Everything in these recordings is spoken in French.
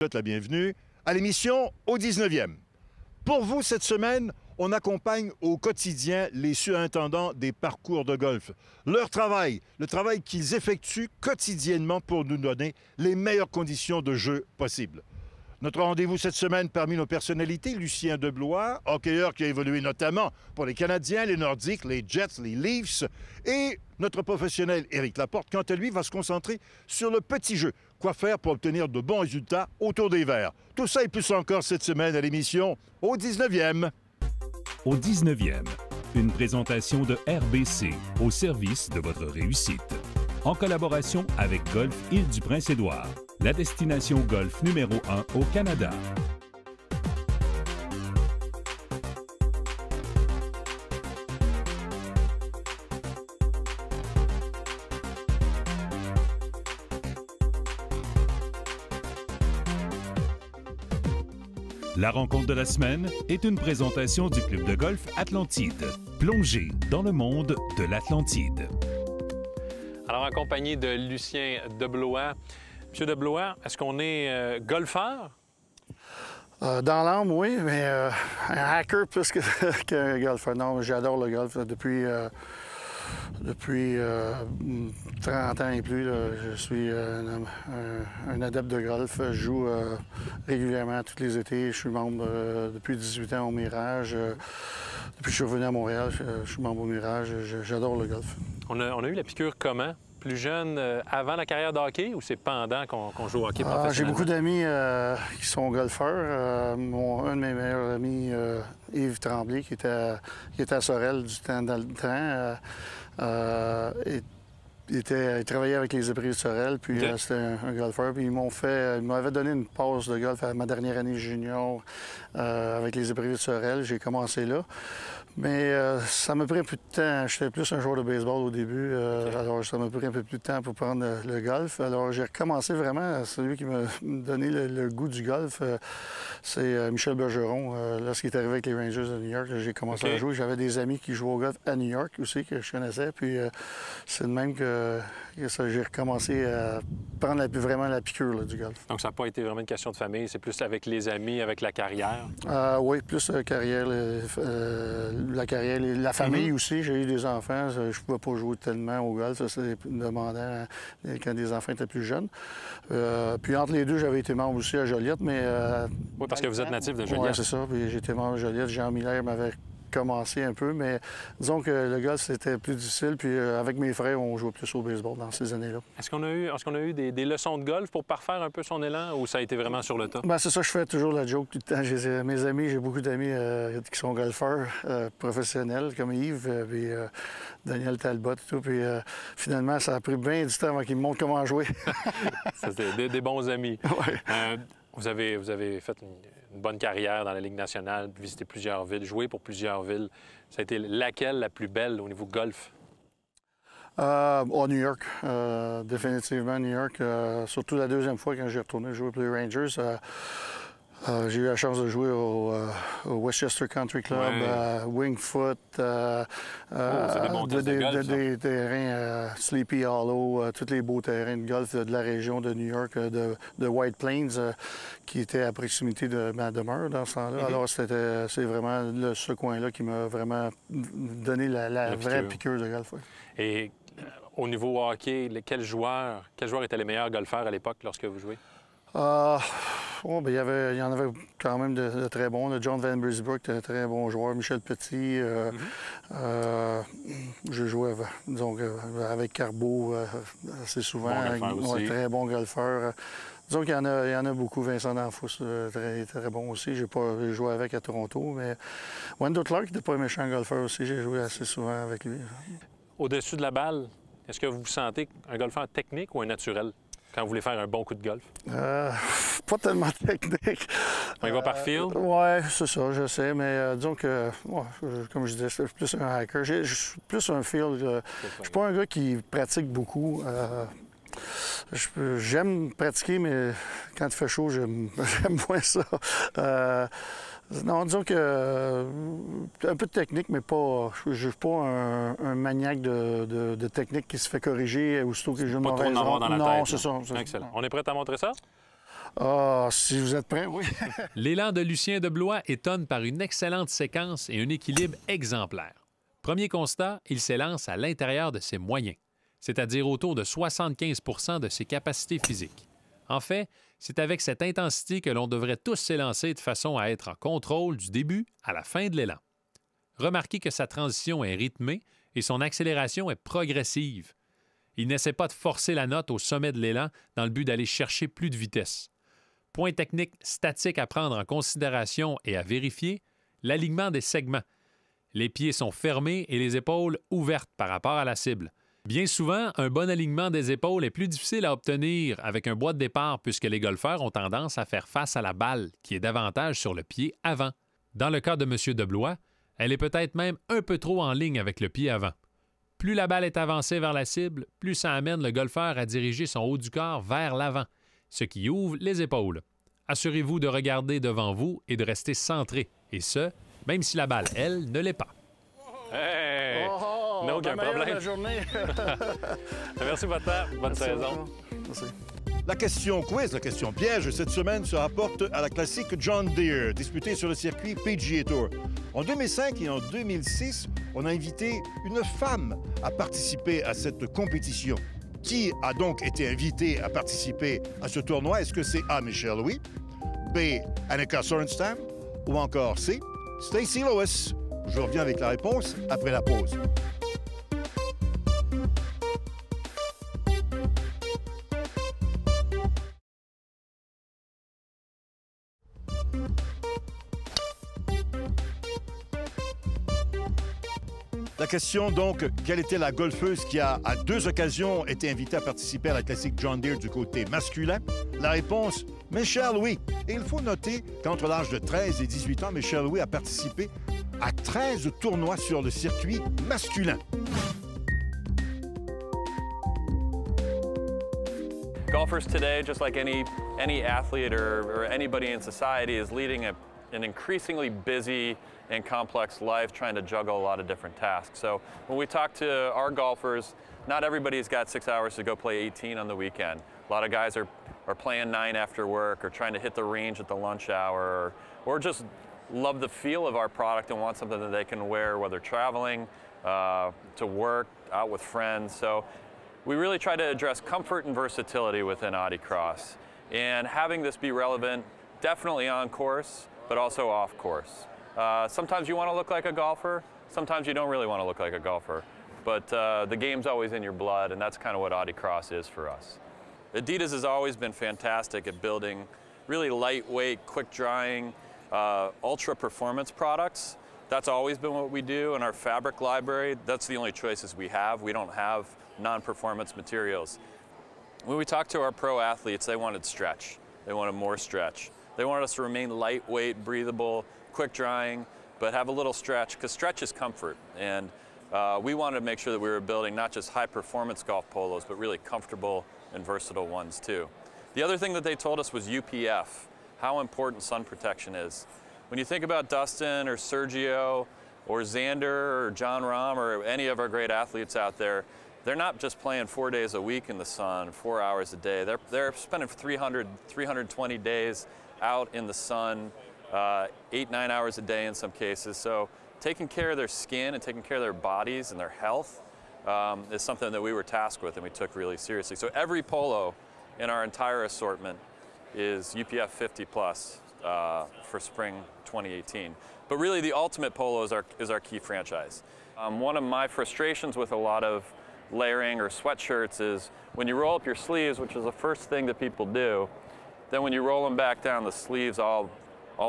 souhaite la bienvenue à l'émission au 19e. Pour vous, cette semaine, on accompagne au quotidien les surintendants des parcours de golf. Leur travail, le travail qu'ils effectuent quotidiennement pour nous donner les meilleures conditions de jeu possibles. Notre rendez-vous cette semaine parmi nos personnalités, Lucien Deblois, hockeyeur qui a évolué notamment pour les Canadiens, les Nordiques, les Jets, les Leafs, et notre professionnel Éric Laporte, quant à lui, va se concentrer sur le petit jeu. Quoi faire pour obtenir de bons résultats autour des verres. Tout ça et plus encore cette semaine à l'émission au 19e. Au 19e, une présentation de RBC au service de votre réussite. En collaboration avec Golf Île-du-Prince-Édouard, la destination golf numéro 1 au Canada. La rencontre de la semaine est une présentation du club de golf Atlantide, plongé dans le monde de l'Atlantide. Alors, en compagnie de Lucien Deblois. Monsieur Deblois, est-ce qu'on est golfeur? Dans l'âme, oui, mais un hacker plus qu'un golfeur. Non, j'adore le golf. Depuis 30 ans et plus, là, je suis un adepte de golf. Je joue régulièrement tous les étés. Je suis membre depuis 18 ans au Mirage. Depuis que je suis revenu à Montréal, je suis membre au Mirage. J'adore le golf. On a eu la piqûre comment? Plus jeune, avant la carrière de hockey ou c'est pendant qu'on joue au hockey professionnellement? J'ai beaucoup d'amis qui sont golfeurs. Un de mes meilleurs amis, Yves Tremblay, qui était à Sorel du temps dans le temps, il travaillait avec les Ébris de Sorel, puis c'était un golfeur. Puis ils m'avaient donné une passe de golf à ma dernière année junior avec les Ébris de Sorel. J'ai commencé là. Mais ça m'a pris un peu de temps. J'étais plus un joueur de baseball au début, alors ça m'a pris un peu plus de temps pour prendre le golf. Alors j'ai recommencé vraiment. Celui qui m'a donné le goût du golf, c'est Michel Bergeron. Lorsqu'il est arrivé avec les Rangers de New York, j'ai commencé à jouer. J'avais des amis qui jouaient au golf à New York aussi, que je connaissais. Puis c'est de même que j'ai recommencé à prendre vraiment la piqûre là, du golf. Donc ça n'a pas été vraiment une question de famille, c'est plus avec les amis, avec la carrière? Oui, plus la carrière, la famille aussi. J'ai eu des enfants, je ne pouvais pas jouer tellement au golf, ça c'est demandant quand les enfants étaient plus jeunes. Puis entre les deux, j'avais été membre aussi à Joliette, mais... Oui, parce que vous êtes natif de Joliette. Oui, c'est ça, puis j'étais membre de Joliette. Jean Miller m'avait commencé un peu, mais disons que le golf, c'était plus difficile. Puis avec mes frères, on jouait plus au baseball dans ces années-là. Est-ce qu'on a eu des leçons de golf pour parfaire un peu son élan ou ça a été vraiment sur le tas? Bien, c'est ça, je fais toujours la joke tout le temps. Mes amis, j'ai beaucoup d'amis qui sont golfeurs professionnels, comme Yves, puis Daniel Talbot et tout. Puis finalement, ça a pris bien du temps avant qu'ils me montrent comment jouer. C'était des bons amis. Ouais. Vous avez fait une bonne carrière dans la Ligue nationale, visité plusieurs villes, joué pour plusieurs villes. Ça a été laquelle la plus belle au niveau golf? New York, définitivement New York. Surtout la deuxième fois quand j'ai retourné jouer pour les Rangers. J'ai eu la chance de jouer au Westchester Country Club, Wingfoot, des terrains Sleepy Hollow, tous les beaux terrains de golf de la région de New York, de White Plains, qui était à proximité de ma demeure dans ce temps-là. Alors, c'est vraiment ce coin-là qui m'a vraiment donné la vraie piqûre de golf. Ouais. Et au niveau hockey, quels joueurs étaient les meilleurs golfeurs à l'époque lorsque vous jouez? Il y en avait quand même de très bons. John Van Brisbrook était un très bon joueur. Michel Petit. Je jouais avec Carbeau assez souvent. Bon très bon golfeur. Disons qu'il y en a beaucoup. Vincent D'Anfous, très bon aussi. J'ai joué avec à Toronto. Mais Wendell Clark n'était pas un méchant golfeur aussi. J'ai joué assez souvent avec lui. Au-dessus de la balle, est-ce que vous vous sentez un golfeur technique ou un naturel? Quand vous voulez faire un bon coup de golf? Pas tellement technique. On y va par feel? Oui, c'est ça, je sais. Mais disons que, comme je disais, je suis plus un hacker. Je suis plus un feel. Je suis pas un gars qui pratique beaucoup. J'aime pratiquer, mais quand il fait chaud, j'aime moins ça. Non, disons que un peu de technique, mais pas. Je ne suis pas un maniaque de technique qui se fait corriger aussitôt que je me Pas trop en avoir dans la tête. Non, c'est ça. Excellent. On est prêt à montrer ça? Ah, si vous êtes prêts, oui. L'élan de Lucien Deblois étonne par une excellente séquence et un équilibre exemplaire. Premier constat, il s'élance à l'intérieur de ses moyens, c'est-à-dire autour de 75 % de ses capacités physiques. En fait, c'est avec cette intensité que l'on devrait tous s'élancer de façon à être en contrôle du début à la fin de l'élan. Remarquez que sa transition est rythmée et son accélération est progressive. Il n'essaie pas de forcer la note au sommet de l'élan dans le but d'aller chercher plus de vitesse. Point technique statique à prendre en considération et à vérifier, l'alignement des segments. Les pieds sont fermés et les épaules ouvertes par rapport à la cible. Bien souvent, un bon alignement des épaules est plus difficile à obtenir avec un bois de départ puisque les golfeurs ont tendance à faire face à la balle, qui est davantage sur le pied avant. Dans le cas de M. Deblois, elle est peut-être même un peu trop en ligne avec le pied avant. Plus la balle est avancée vers la cible, plus ça amène le golfeur à diriger son haut du corps vers l'avant, ce qui ouvre les épaules. Assurez-vous de regarder devant vous et de rester centré, et ce, même si la balle, elle, ne l'est pas. Hey! Oh, non, aucun problème. La journée. Merci de votre temps. Bonne saison. Merci. La question quiz, la question piège cette semaine se rapporte à la classique John Deere, disputée sur le circuit PGA Tour. En 2005 et en 2006, on a invité une femme à participer à cette compétition. Qui a donc été invité à participer à ce tournoi? Est-ce que c'est A. Michelle Louis, B. Annika Sorenstam ou encore C. Stacy Lewis? Je reviens avec la réponse après la pause. La question donc, quelle était la golfeuse qui a à 2 occasions été invitée à participer à la classique John Deere du côté masculin? La réponse, Michelle Louis. Et il faut noter qu'entre l'âge de 13 et 18 ans, Michelle Louis a participé à 13 tournois sur le circuit masculin. Golfers today, just like any athlete or anybody in society, is leading an increasingly busy and complex life, trying to juggle a lot of different tasks. So when we talk to our golfers, not everybody's got 6 hours to go play 18 on the weekend. A lot of guys are playing 9 after work or trying to hit the range at the lunch hour or just love the feel of our product and want something that they can wear while they're traveling, to work, out with friends. So we really try to address comfort and versatility within Audi Cross. And having this be relevant, definitely on course, but also off course. Sometimes you want to look like a golfer, sometimes you don't really want to look like a golfer. But the game's always in your blood, and that's kind of what Audi Cross is for us. Adidas has always been fantastic at building really lightweight, quick-drying, ultra-performance products. That's always been what we do in our fabric library. That's the only choices we have. We don't have non-performance materials. When we talked to our pro athletes, they wanted stretch. They wanted more stretch. They wanted us to remain lightweight, breathable, quick-drying, but have a little stretch, because stretch is comfort. And we wanted to make sure that we were building not just high-performance golf polos, but really comfortable and versatile ones too. The other thing that they told us was UPF, how important sun protection is. When you think about Dustin or Sergio or Xander or John Rahm or any of our great athletes out there, they're not just playing 4 days a week in the sun, 4 hours a day. They're spending 320 days out in the sun, 8, 9 hours a day in some cases. So taking care of their skin and taking care of their bodies and their health is something that we were tasked with and we took really seriously. So every polo in our entire assortment is UPF 50 plus for spring 2018. But really the Ultimate Polo is our key franchise. One of my frustrations with a lot of layering or sweatshirts is when you roll up your sleeves, which is the first thing that people do, then when you roll them back down, the sleeves all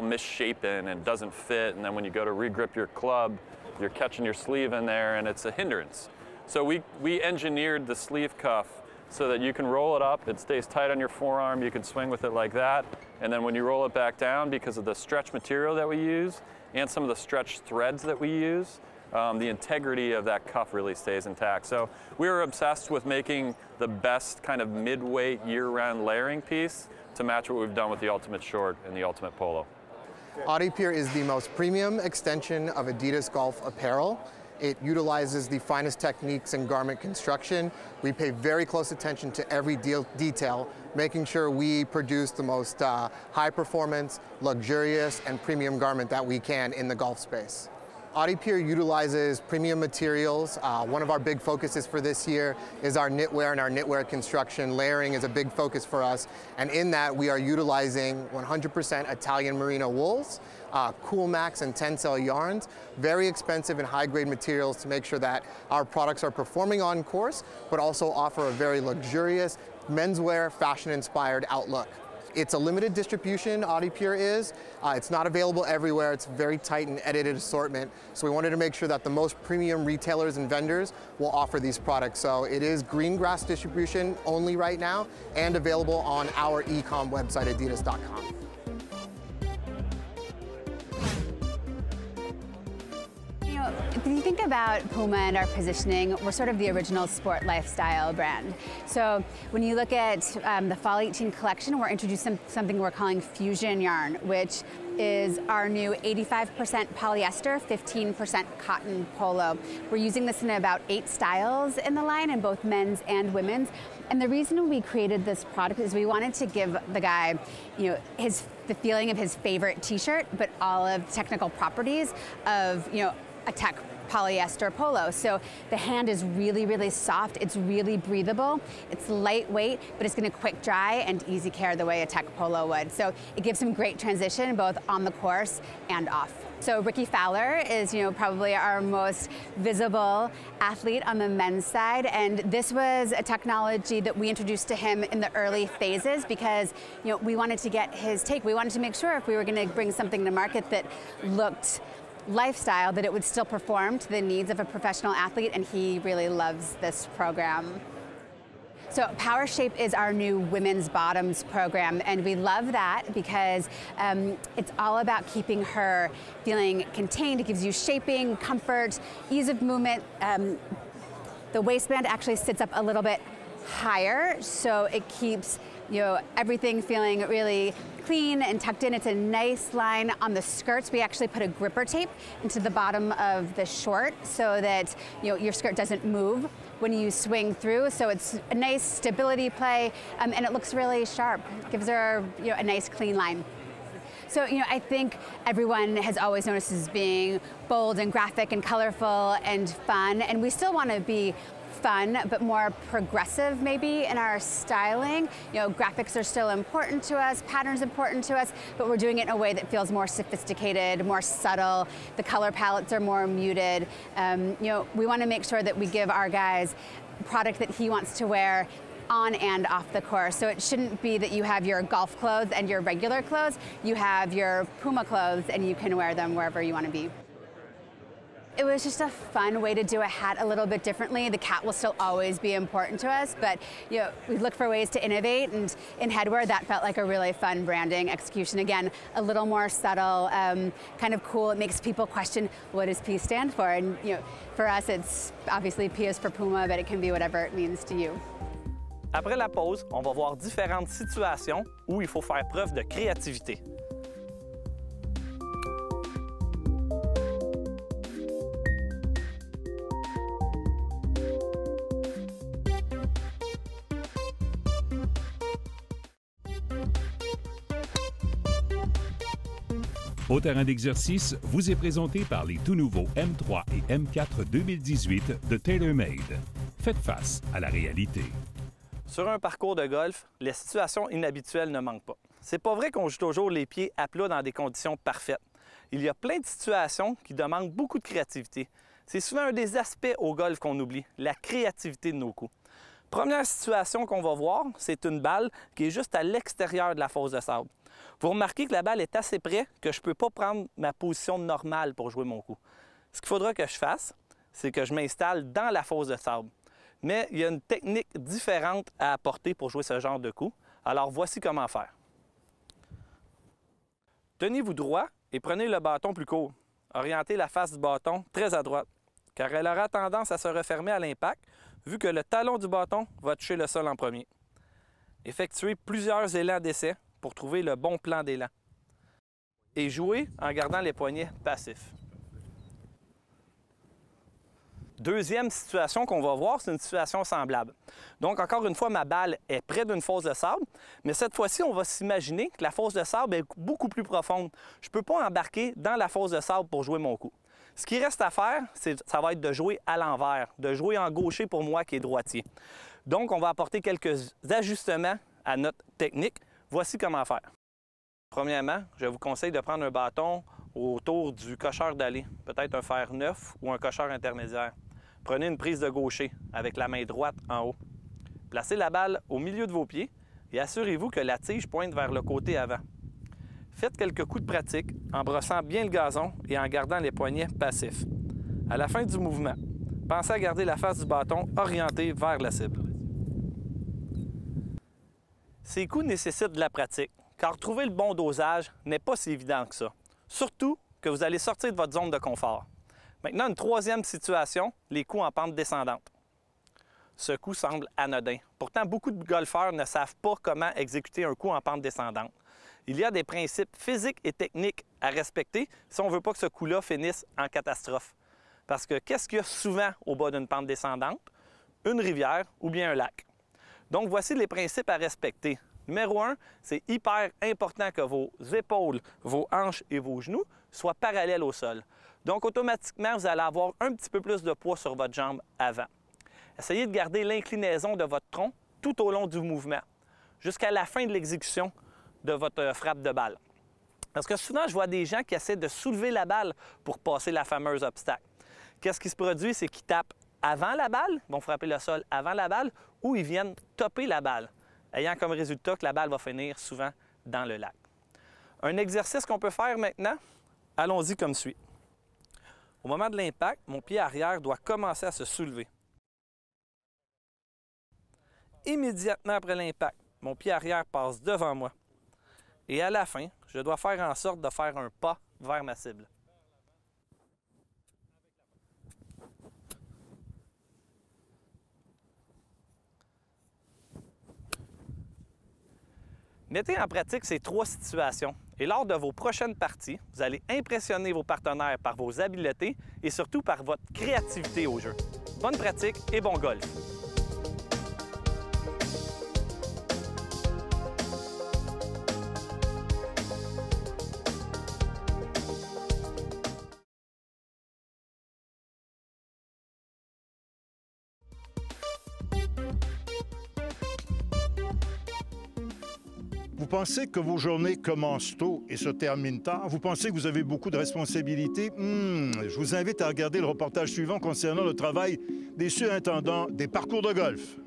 misshapen and doesn't fit, and then when you go to regrip your club, you're catching your sleeve in there and it's a hindrance. So we engineered the sleeve cuff so that you can roll it up, it stays tight on your forearm, you can swing with it like that, and then when you roll it back down, because of the stretch material that we use and some of the stretch threads that we use, the integrity of that cuff really stays intact. So we were obsessed with making the best kind of mid-weight year-round layering piece to match what we've done with the Ultimate Short and the Ultimate Polo. Audi Pure is the most premium extension of Adidas golf apparel. It utilizes the finest techniques in garment construction. We pay very close attention to every detail, making sure we produce the most high performance, luxurious, and premium garment that we can in the golf space. AudiePure utilizes premium materials. One of our big focuses for this year is our knitwear and our knitwear construction. Layering is a big focus for us. And in that, we are utilizing 100% Italian merino wools, Coolmax and Tencel yarns, very expensive and high-grade materials to make sure that our products are performing on course, but also offer a very luxurious, menswear, fashion-inspired outlook. It's a limited distribution, AudiePure is. It's not available everywhere. It's a very tight and edited assortment. So we wanted to make sure that the most premium retailers and vendors will offer these products. So it is green grass distribution only right now and available on our e-com website, adidas.com. If you think about Puma and our positioning, we're sort of the original sport lifestyle brand. So when you look at the Fall 18 collection, we're introducing something we're calling Fusion Yarn, which is our new 85% polyester, 15% cotton polo. We're using this in about 8 styles in the line, in both men's and women's. And the reason we created this product is we wanted to give the guy, the feeling of his favorite t-shirt, but all of the technical properties of, a tech polyester polo. So the hand is really, really soft. It's really breathable. It's lightweight, but it's going to quick dry and easy care the way a tech polo would. So it gives some great transition both on the course and off. So Ricky Fowler is, probably our most visible athlete on the men's side, and this was a technology that we introduced to him in the early phases because, we wanted to get his take. We wanted to make sure if we were going to bring something to market that looked lifestyle, that it would still perform to the needs of a professional athlete, and he really loves this program. So Power Shape is our new women's bottoms program, and we love that because it's all about keeping her feeling contained. It gives you shaping, comfort, ease of movement. The waistband actually sits up a little bit higher, so it keeps everything feeling really clean and tucked in. It's a nice line on the skirts. We actually put a gripper tape into the bottom of the short so that your skirt doesn't move when you swing through. So it's a nice stability play, and it looks really sharp. It gives her a nice clean line. So, I think everyone has always noticed us as being bold and graphic and colorful and fun, and we still want to be fun, but more progressive maybe in our styling. Graphics are still important to us, patterns important to us, but we're doing it in a way that feels more sophisticated, more subtle. The color palettes are more muted. We want to make sure that we give our guys product that he wants to wear on and off the course. So it shouldn't be that you have your golf clothes and your regular clothes. You have your Puma clothes and you can wear them wherever you want to be. It was just a fun way to do a hat a little bit differently. The cat will still always be important to us, but we look for ways to innovate, and in headwear that felt like a really fun branding execution. Again, a little more subtle, kind of cool. It makes people question, what does P stand for? And for us, it's obviously P is for Puma, but it can be whatever it means to you. Après la pause, on va voir différentes situations où il faut faire preuve de créativité. Au terrain d'exercice vous est présenté par les tout nouveaux M3 et M4 2018 de TaylorMade. Faites face à la réalité. Sur un parcours de golf, les situations inhabituelles ne manquent pas. C'est pas vrai qu'on joue toujours les pieds à plat dans des conditions parfaites. Il y a plein de situations qui demandent beaucoup de créativité. C'est souvent un des aspects au golf qu'on oublie, la créativité de nos coups. Première situation qu'on va voir, c'est une balle qui est juste à l'extérieur de la fosse de sable. Vous remarquez que la balle est assez près que je ne peux pas prendre ma position normale pour jouer mon coup. Ce qu'il faudra que je fasse, c'est que je m'installe dans la fosse de sable. Mais il y a une technique différente à apporter pour jouer ce genre de coup. Alors voici comment faire. Tenez-vous droit et prenez le bâton plus court. Orientez la face du bâton très à droite, car elle aura tendance à se refermer à l'impact, vu que le talon du bâton va toucher le sol en premier. Effectuez plusieurs élans d'essai pour trouver le bon plan d'élan. Et jouez en gardant les poignets passifs. Deuxième situation qu'on va voir, c'est une situation semblable. Donc, encore une fois, ma balle est près d'une fosse de sable, mais cette fois-ci, on va s'imaginer que la fosse de sable est beaucoup plus profonde. Je ne peux pas embarquer dans la fosse de sable pour jouer mon coup. Ce qui reste à faire, ça va être de jouer à l'envers, de jouer en gaucher pour moi qui est droitier. Donc, on va apporter quelques ajustements à notre technique. Voici comment faire. Premièrement, je vous conseille de prendre un bâton autour du cocheur d'allée, peut-être un fer 9 ou un cocheur intermédiaire. Prenez une prise de gaucher avec la main droite en haut. Placez la balle au milieu de vos pieds et assurez-vous que la tige pointe vers le côté avant. Faites quelques coups de pratique en brossant bien le gazon et en gardant les poignets passifs. À la fin du mouvement, pensez à garder la face du bâton orientée vers la cible. Ces coups nécessitent de la pratique, car trouver le bon dosage n'est pas si évident que ça. Surtout que vous allez sortir de votre zone de confort. Maintenant, une troisième situation, les coups en pente descendante. Ce coup semble anodin. Pourtant, beaucoup de golfeurs ne savent pas comment exécuter un coup en pente descendante. Il y a des principes physiques et techniques à respecter si on ne veut pas que ce coup-là finisse en catastrophe. Parce que qu'est-ce qu'il y a souvent au bas d'une pente descendante? Une rivière ou bien un lac. Donc, voici les principes à respecter. Numéro 1, c'est hyper important que vos épaules, vos hanches et vos genoux soient parallèles au sol. Donc, automatiquement, vous allez avoir un petit peu plus de poids sur votre jambe avant. Essayez de garder l'inclinaison de votre tronc tout au long du mouvement, jusqu'à la fin de l'exécution de votre frappe de balle. Parce que souvent, je vois des gens qui essaient de soulever la balle pour passer la fameuse obstacle. Qu'est-ce qui se produit? C'est qu'ils tapent avant la balle, ils vont frapper le sol avant la balle, ou ils viennent topper la balle, ayant comme résultat que la balle va finir souvent dans le lac. Un exercice qu'on peut faire maintenant, allons-y comme suit. Au moment de l'impact, mon pied arrière doit commencer à se soulever. Immédiatement après l'impact, mon pied arrière passe devant moi. Et à la fin, je dois faire en sorte de faire un pas vers ma cible. Mettez en pratique ces trois situations et lors de vos prochaines parties, vous allez impressionner vos partenaires par vos habiletés et surtout par votre créativité au jeu. Bonne pratique et bon golf! Vous pensez que vos journées commencent tôt et se terminent tard? Vous pensez que vous avez beaucoup de responsabilités? Je vous invite à regarder le reportage suivant concernant le travail des surintendants des parcours de golf.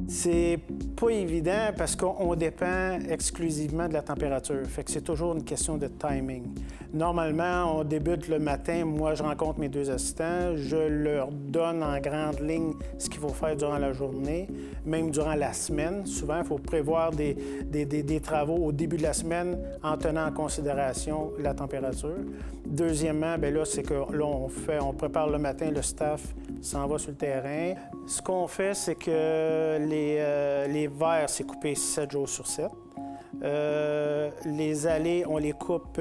C'est pas évident parce qu'on dépend exclusivement de la température. Fait que c'est toujours une question de timing. Normalement, on débute le matin. Moi, je rencontre mes deux assistants. Je leur donne en grande ligne ce qu'il faut faire durant la journée, même durant la semaine. Souvent, il faut prévoir des travaux au début de la semaine en tenant en considération la température. Deuxièmement, bien là, c'est que là, on prépare le matin, le staff s'en va sur le terrain. Ce qu'on fait, c'est que les verres, c'est coupé 7 jours sur 7. Les allées, on les coupe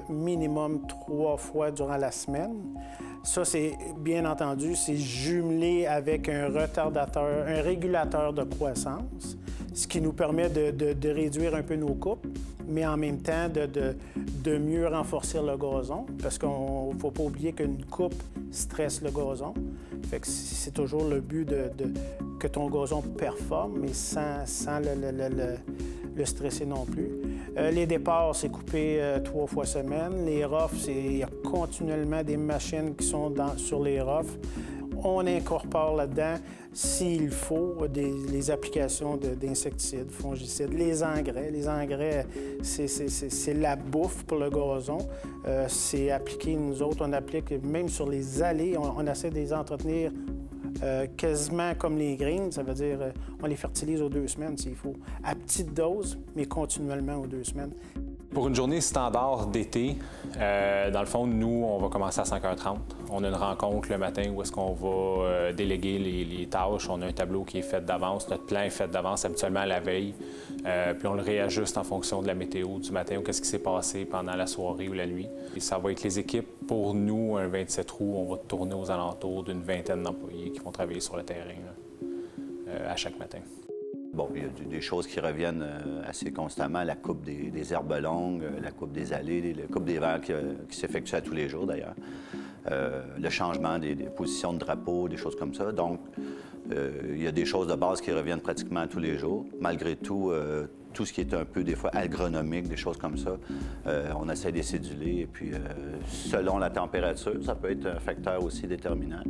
minimum 3 fois durant la semaine. Ça, c'est bien entendu, c'est jumelé avec un retardateur, un régulateur de croissance, ce qui nous permet de réduire un peu nos coupes, mais en même temps de mieux renforcer le gazon, parce qu'il ne faut pas oublier qu'une coupe stresse le gazon. Fait que c'est toujours le but que ton gazon performe, mais sans le stresser non plus. Les départs, c'est coupé 3 fois semaine. Les roughs, il y a continuellement des machines qui sont sur les roughs. On incorpore là-dedans, s'il faut, les applications d'insecticides, fongicides, les engrais. Les engrais, c'est la bouffe pour le gazon. C'est appliqué, nous autres, on applique même sur les allées, on essaie de les entretenir quasiment comme les greens, ça veut dire on les fertilise aux 2 semaines s'il faut, à petite dose, mais continuellement aux 2 semaines. Pour une journée standard d'été, dans le fond, nous, on va commencer à 5h30. On a une rencontre le matin où est-ce qu'on va déléguer les tâches. On a un tableau qui est fait d'avance. Notre plan est fait d'avance habituellement à la veille. Puis on le réajuste en fonction de la météo du matin ou qu'est-ce qui s'est passé pendant la soirée ou la nuit. Et ça va être les équipes. Pour nous, un 27 roues, on va tourner aux alentours d'une vingtaine d'employés qui vont travailler sur le terrain à chaque matin. Bon, il y a des choses qui reviennent assez constamment, la coupe des herbes longues, la coupe des allées, la coupe des verts qui s'effectue à tous les jours d'ailleurs, le changement des positions de drapeau, des choses comme ça. Donc, il y a des choses de base qui reviennent pratiquement tous les jours. Malgré tout, tout ce qui est un peu, des fois, agronomique, des choses comme ça, on essaie de les céduler. Et puis, selon la température, ça peut être un facteur aussi déterminant.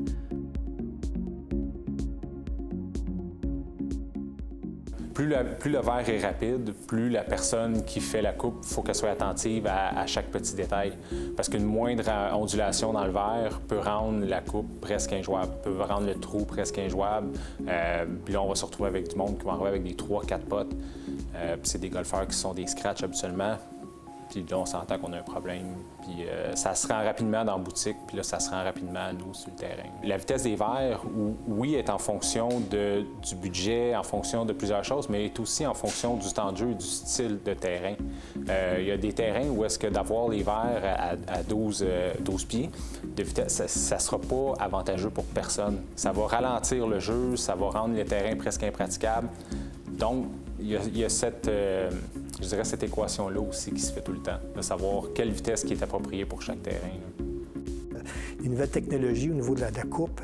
Plus le verre est rapide, plus la personne qui fait la coupe, il faut qu'elle soit attentive à chaque petit détail. Parce qu'une moindre ondulation dans le verre peut rendre la coupe presque injouable, peut rendre le trou presque injouable. Puis là, on va se retrouver avec du monde qui va arriver avec des 3-4 potes. Puis c'est des golfeurs qui sont des scratchs habituellement. Puis là, on s'entend qu'on a un problème. Puis ça se rend rapidement dans la boutique, puis là, ça se rend rapidement à nous sur le terrain. La vitesse des verres, oui, est en fonction du budget, en fonction de plusieurs choses, mais est aussi en fonction du temps de jeu et du style de terrain. Il y a des terrains où est-ce que d'avoir les verres à 12 pieds de vitesse, ça ne sera pas avantageux pour personne. Ça va ralentir le jeu, ça va rendre le terrain presque impraticable. Donc, il y a cette équation-là aussi qui se fait tout le temps, de savoir quelle vitesse qui est appropriée pour chaque terrain. Les nouvelles technologies au niveau de la coupe.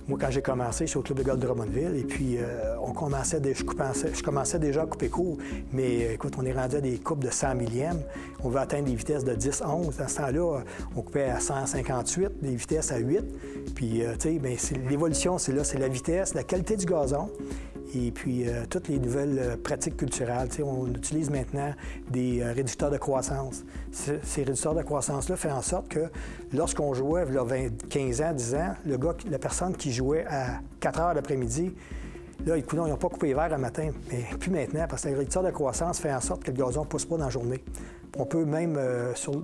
Moi, quand j'ai commencé, je suis au club de golf de Drummondville, et puis je commençais déjà à couper court, mais écoute, on est rendu à des coupes de 100 millièmes. On veut atteindre des vitesses de 10-11. Dans ce temps-là, on coupait à 158, des vitesses à 8. Puis, tu sais, l'évolution, c'est là, c'est la vitesse, la qualité du gazon. Et puis, toutes les nouvelles pratiques culturelles. Tu sais, on utilise maintenant des réducteurs de croissance. Ces réducteurs de croissance-là font en sorte que lorsqu'on jouait, il y a 15 ans, 10 ans, la personne qui jouait à 4 heures l'après-midi, là, écoute, ils n'ont pas coupé les verres le matin. Mais plus maintenant, parce que le réducteur de croissance fait en sorte que le gazon ne pousse pas dans la journée. On peut même,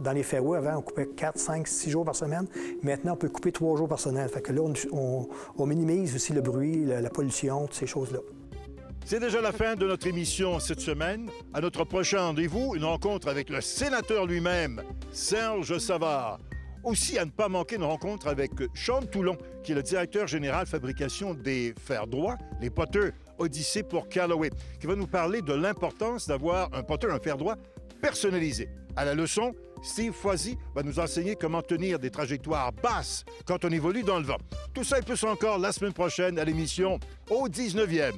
dans les fairways, avant, on coupait 4, 5, 6 jours par semaine. Maintenant, on peut couper 3 jours par semaine. Fait que là, on minimise aussi le bruit, la pollution, toutes ces choses-là. C'est déjà la fin de notre émission cette semaine. À notre prochain rendez-vous, une rencontre avec le sénateur lui-même, Serge Savard. Aussi, à ne pas manquer une rencontre avec Sean Toulon, qui est le directeur général fabrication des fers droits, les potters Odyssey pour Callaway, qui va nous parler de l'importance d'avoir un potter, un fer droit personnalisé. À la leçon, Steve Foisy va nous enseigner comment tenir des trajectoires basses quand on évolue dans le vent. Tout ça et plus encore la semaine prochaine à l'émission Au 19e.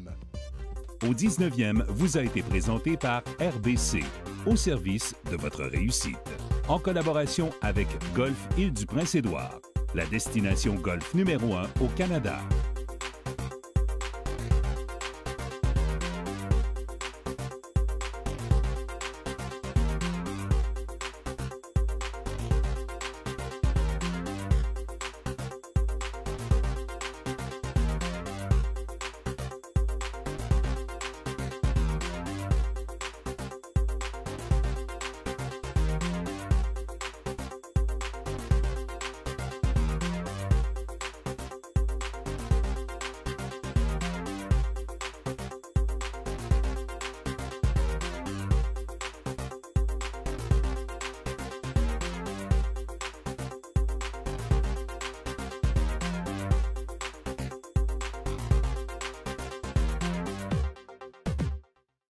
Au 19e vous a été présenté par RBC, au service de votre réussite. En collaboration avec Golf Île-du-Prince-Édouard, la destination golf numéro 1 au Canada.